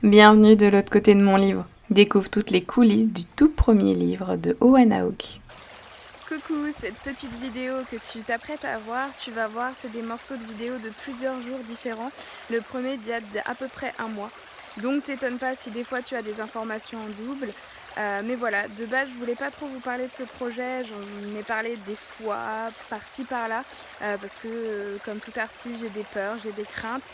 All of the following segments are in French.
Bienvenue de l'autre côté de mon livre. Découvre toutes les coulisses du tout premier livre de Owen Hawke. Coucou, cette petite vidéo que tu t'apprêtes à voir, tu vas voir, c'est des morceaux de vidéo de plusieurs jours différents. Le premier date d'à peu près un mois. Donc t'étonne pas si des fois tu as des informations en double. Mais voilà, de base je voulais pas trop vous parler de ce projet, j'en ai parlé des fois, par-ci par-là, parce que comme tout artiste j'ai des peurs, j'ai des craintes.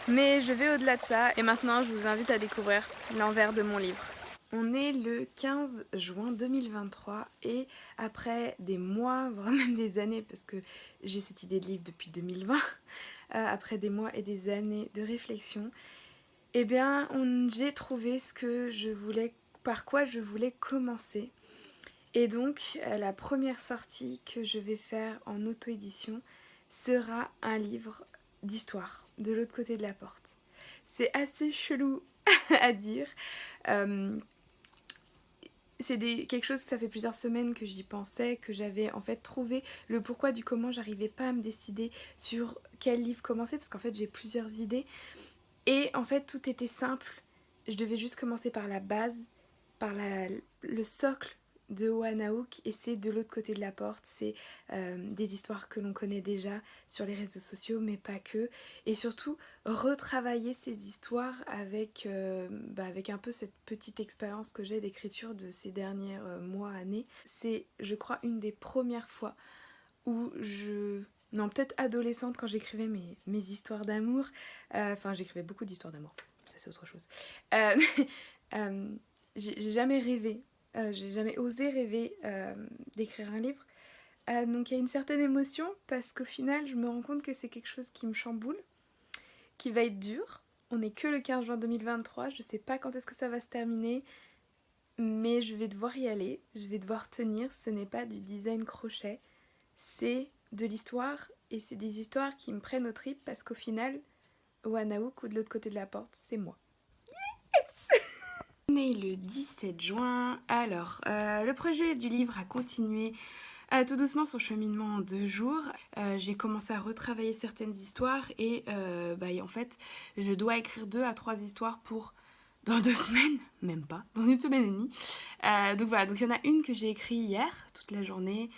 Mais je vais au-delà de ça et maintenant je vous invite à découvrir l'envers de mon livre. On est le 15 juin 2023 et après des mois, voire même des années, parce que j'ai cette idée de livre depuis 2020, après des mois et des années de réflexion, eh bien j'ai trouvé ce que je voulais, par quoi je voulais commencer. Et donc la première sortie que je vais faire en auto-édition sera un livre d'histoire, de l'autre côté de la porte. C'est assez chelou à dire. C'est quelque chose, ça fait plusieurs semaines que j'y pensais, que j'avais en fait trouvé le pourquoi du comment, j'arrivais pas à me décider sur quel livre commencer, parce qu'en fait j'ai plusieurs idées, et en fait tout était simple, je devais juste commencer par la base, par le socle de Owen Hawke, et c'est de l'autre côté de la porte, c'est des histoires que l'on connaît déjà sur les réseaux sociaux, mais pas que, et surtout retravailler ces histoires avec, avec un peu cette petite expérience que j'ai d'écriture de ces derniers mois, années. C'est, je crois, une des premières fois où non, peut-être adolescente quand j'écrivais mes histoires d'amour, enfin j'écrivais beaucoup d'histoires d'amour, ça c'est autre chose. Euh, j'ai jamais rêvé, j'ai jamais osé rêver d'écrire un livre. Donc il y a une certaine émotion parce qu'au final je me rends compte que c'est quelque chose qui me chamboule, qui va être dur. On n'est que le 15 juin 2023, je sais pas quand est-ce que ça va se terminer, mais je vais devoir y aller, je vais devoir tenir. Ce n'est pas du design crochet, c'est de l'histoire, et c'est des histoires qui me prennent aux tripes parce qu'au final, Owen Hawke ou de l'autre côté de la porte, c'est moi. On est le 17 juin, alors le projet du livre a continué tout doucement son cheminement en 2 jours. J'ai commencé à retravailler certaines histoires et en fait je dois écrire 2 à 3 histoires pour dans 2 semaines, même pas, dans 1 semaine et demie. Donc voilà, donc il y en a une que j'ai écrite hier, toute la journée,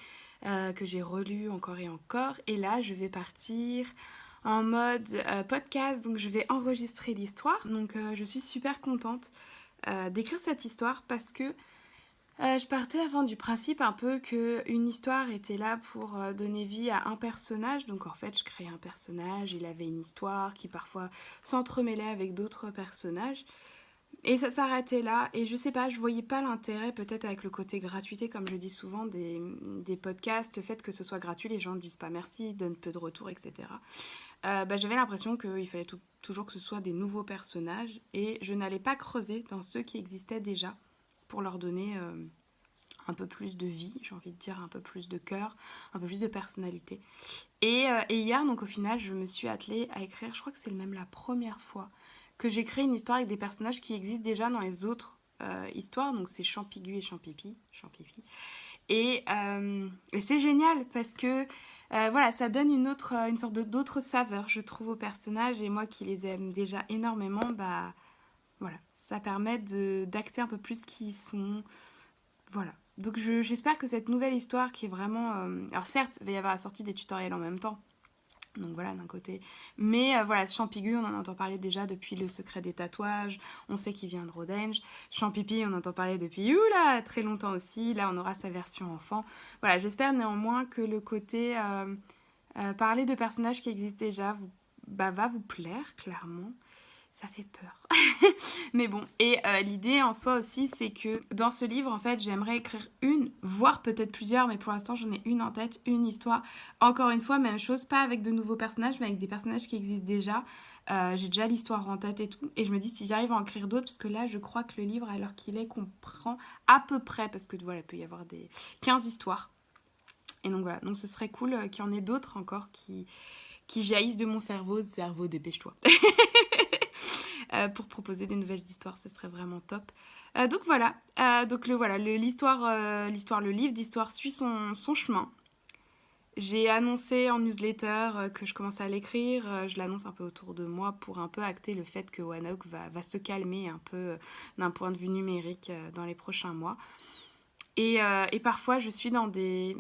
que j'ai relue encore et encore, et là je vais partir en mode podcast, donc je vais enregistrer l'histoire. Donc je suis super contente d'écrire cette histoire parce que je partais avant du principe un peu qu'une histoire était là pour donner vie à un personnage. Donc en fait, je créais un personnage, il avait une histoire qui parfois s'entremêlait avec d'autres personnages. Et ça s'arrêtait là. Et je sais pas, je voyais pas l'intérêt, peut-être avec le côté gratuité, comme je dis souvent, des podcasts, le fait que ce soit gratuit, les gens ne disent pas merci, donnent peu de retours, etc. J'avais l'impression qu'il fallait toujours que ce soit des nouveaux personnages. Et je n'allais pas creuser dans ceux qui existaient déjà pour leur donner un peu plus de vie, j'ai envie de dire, un peu plus de cœur, un peu plus de personnalité. Et hier, donc au final, je me suis attelée à écrire, je crois que c'est même la première fois que j'ai créé une histoire avec des personnages qui existent déjà dans les autres histoires, donc c'est Champigu et Champipi. Et c'est génial parce que voilà, ça donne une sorte d'autre saveur, je trouve, aux personnages, et moi qui les aime déjà énormément, voilà, ça permet d'acter un peu plus qui ils sont. Voilà. Donc j'espère que cette nouvelle histoire qui est vraiment... alors certes, il va y avoir la sortie des tutoriels en même temps. Donc voilà, d'un côté. Mais voilà, Champigu, on en entend parler déjà depuis Le secret des tatouages. On sait qu'il vient de Rodenge. Champipi, on entend parler depuis très longtemps aussi. Là, on aura sa version enfant. Voilà, j'espère néanmoins que le côté parler de personnages qui existent déjà va vous plaire, clairement. Ça fait peur. Mais bon, et l'idée en soi aussi, c'est que dans ce livre, en fait, j'aimerais écrire une, voire peut-être plusieurs, mais pour l'instant, j'en ai une en tête, une histoire. Encore une fois, même chose, pas avec de nouveaux personnages, mais avec des personnages qui existent déjà. J'ai déjà l'histoire en tête et tout. Et je me dis, si j'arrive à en écrire d'autres, parce que là, je crois que le livre, à l'heure qu'il est, comprend à peu près, parce que voilà, il peut y avoir des 15 histoires. Et donc voilà, donc ce serait cool qu'il y en ait d'autres encore qui jaillissent de mon cerveau. Cerveau, dépêche-toi. Pour proposer des nouvelles histoires, ce serait vraiment top. Donc voilà, l'histoire, le livre d'histoire suit son chemin. J'ai annoncé en newsletter que je commençais à l'écrire. Je l'annonce un peu autour de moi pour un peu acter le fait que OneOak va se calmer un peu d'un point de vue numérique dans les prochains mois. Et parfois, je suis dans des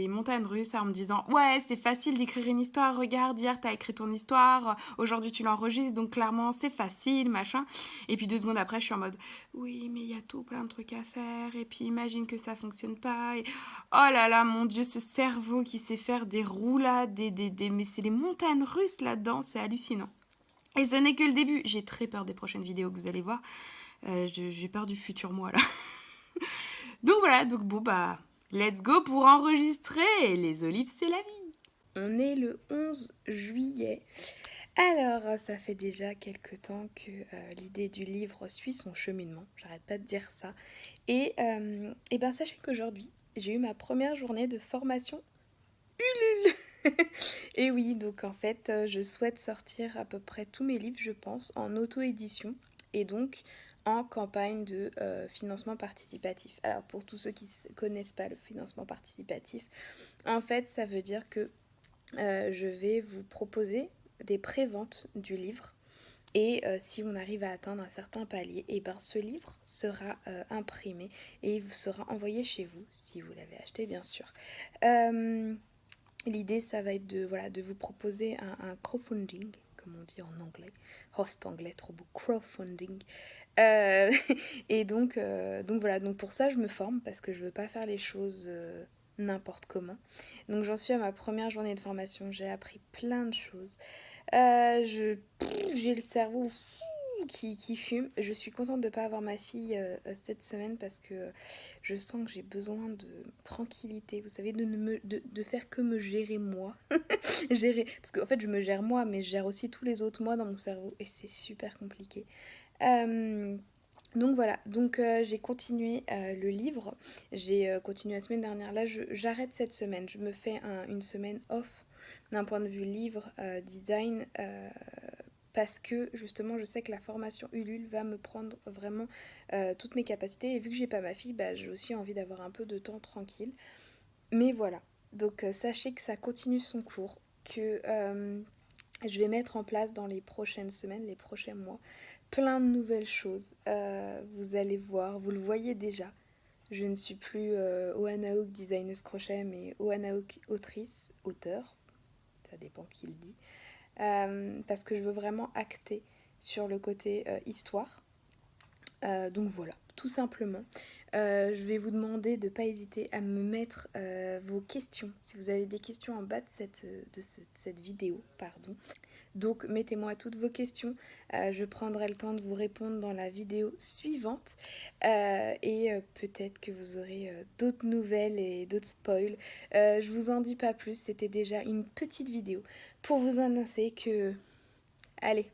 montagnes russes en me disant « Ouais, c'est facile d'écrire une histoire, regarde, hier t'as écrit ton histoire, aujourd'hui tu l'enregistres, donc clairement c'est facile, machin. » Et puis 2 secondes après, je suis en mode « Oui, mais il y a tout plein de trucs à faire, et puis imagine que ça fonctionne pas. » Et... Oh là là, mon Dieu, ce cerveau qui sait faire des roulades, mais c'est les montagnes russes là-dedans, c'est hallucinant. Et ce n'est que le début. J'ai très peur des prochaines vidéos que vous allez voir. J'ai peur du futur moi, là. Donc voilà, donc bon bah, let's go pour enregistrer. Les olives, c'est la vie. On est le 11 juillet. Alors, ça fait déjà quelques temps que l'idée du livre suit son cheminement. J'arrête pas de dire ça. Et ben sachez qu'aujourd'hui, j'ai eu ma première journée de formation Ulule. Et oui, donc en fait, je souhaite sortir à peu près tous mes livres, je pense, en auto-édition. Et donc en campagne de financement participatif. Alors pour tous ceux qui ne connaissent pas le financement participatif, en fait ça veut dire que je vais vous proposer des préventes du livre et si on arrive à atteindre un certain palier, et ben ce livre sera imprimé et il vous sera envoyé chez vous, si vous l'avez acheté bien sûr. L'idée ça va être de vous proposer un crowdfunding, comme on dit en anglais, host anglais trop beau, crowdfunding. Et donc voilà, donc pour ça je me forme parce que je veux pas faire les choses n'importe comment. Donc j'en suis à ma première journée de formation, j'ai appris plein de choses. J'ai le cerveau qui fume. Je suis contente de ne pas avoir ma fille cette semaine parce que je sens que j'ai besoin de tranquillité, vous savez, de faire que me gérer moi. Parce qu'en fait je me gère moi, mais je gère aussi tous les autres moi dans mon cerveau et c'est super compliqué. Donc voilà, donc j'ai continué le livre, j'ai continué la semaine dernière, là j'arrête cette semaine, je me fais une semaine off d'un point de vue livre, design, parce que justement je sais que la formation Ulule va me prendre vraiment toutes mes capacités et vu que j'ai pas ma fille, bah, j'ai aussi envie d'avoir un peu de temps tranquille. Mais voilà, donc sachez que ça continue son cours, que je vais mettre en place dans les prochaines semaines, les prochains mois, plein de nouvelles choses. Vous allez voir, vous le voyez déjà. Je ne suis plus Oana Oak designeuse crochet, mais Oana Oak autrice, auteur. Ça dépend qui le dit. Parce que je veux vraiment acter sur le côté histoire. Donc voilà, tout simplement. Je vais vous demander de ne pas hésiter à me mettre vos questions, si vous avez des questions en bas de cette vidéo, pardon. Donc mettez-moi toutes vos questions, je prendrai le temps de vous répondre dans la vidéo suivante et peut-être que vous aurez d'autres nouvelles et d'autres spoils. Je vous en dis pas plus, c'était déjà une petite vidéo pour vous annoncer que... Allez,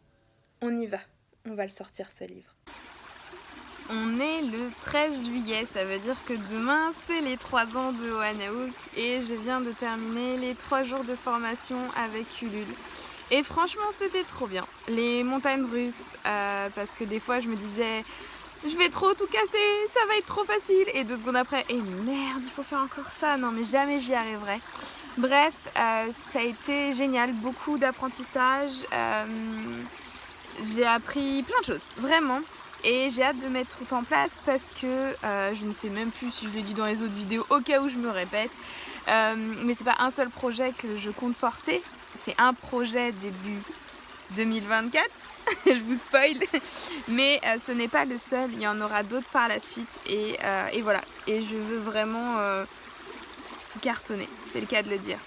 on y va, on va le sortir ce livre. On est le 13 juillet, ça veut dire que demain c'est les 3 ans de Oana Oak et je viens de terminer les 3 jours de formation avec Ulule. Et franchement c'était trop bien, les montagnes russes, parce que des fois je me disais je vais trop tout casser, ça va être trop facile, et 2 secondes après, merde il faut faire encore ça, non mais jamais j'y arriverai. Bref, ça a été génial, beaucoup d'apprentissage, j'ai appris plein de choses, vraiment. Et j'ai hâte de mettre tout en place parce que je ne sais même plus si je l'ai dit dans les autres vidéos, au cas où je me répète. Mais c'est pas un seul projet que je compte porter, c'est un projet début 2024, je vous spoil. Mais ce n'est pas le seul, il y en aura d'autres par la suite. Et voilà, et je veux vraiment tout cartonner, c'est le cas de le dire.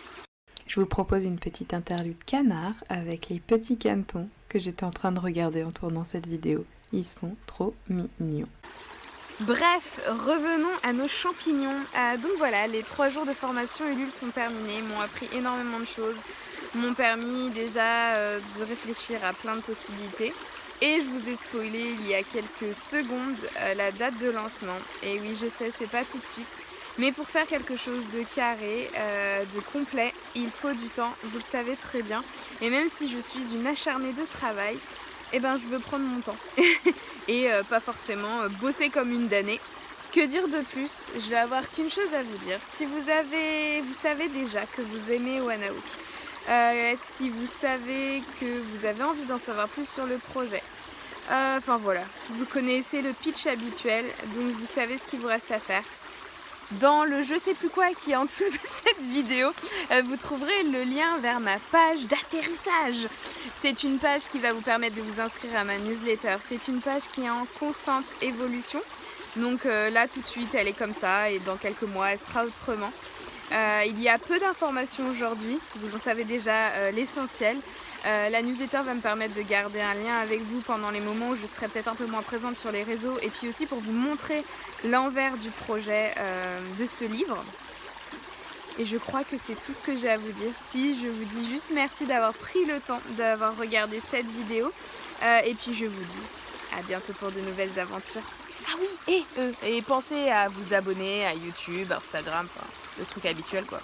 Je vous propose une petite interlude canard avec les petits canetons que j'étais en train de regarder en tournant cette vidéo. Ils sont trop mignons. Bref, revenons à nos champignons. Donc voilà, les 3 jours de formation Ulule sont terminés, m'ont appris énormément de choses, m'ont permis déjà de réfléchir à plein de possibilités. Et je vous ai spoilé il y a quelques secondes la date de lancement. Et oui, je sais, c'est pas tout de suite. Mais pour faire quelque chose de carré, de complet, il faut du temps, vous le savez très bien. Et même si je suis une acharnée de travail, eh ben je veux prendre mon temps. Et pas forcément bosser comme une damnée, Que dire de plus? Je vais avoir qu'une chose à vous dire. Si vous savez déjà que vous aimez Wanahook, si vous savez que vous avez envie d'en savoir plus sur le projet, enfin voilà, vous connaissez le pitch habituel, donc vous savez ce qu'il vous reste à faire. Dans le je sais plus quoi qui est en dessous de cette vidéo, vous trouverez le lien vers ma page d'atterrissage. C'est une page qui va vous permettre de vous inscrire à ma newsletter. C'est une page qui est en constante évolution. Donc là tout de suite elle est comme ça et dans quelques mois elle sera autrement. Il y a peu d'informations aujourd'hui, vous en savez déjà l'essentiel. La newsletter va me permettre de garder un lien avec vous pendant les moments où je serai peut-être un peu moins présente sur les réseaux et puis aussi pour vous montrer l'envers du projet de ce livre. Et je crois que c'est tout ce que j'ai à vous dire. Si je vous dis juste merci d'avoir pris le temps d'avoir regardé cette vidéo et puis je vous dis à bientôt pour de nouvelles aventures. Ah oui, et pensez à vous abonner à YouTube, Instagram, enfin, le truc habituel quoi.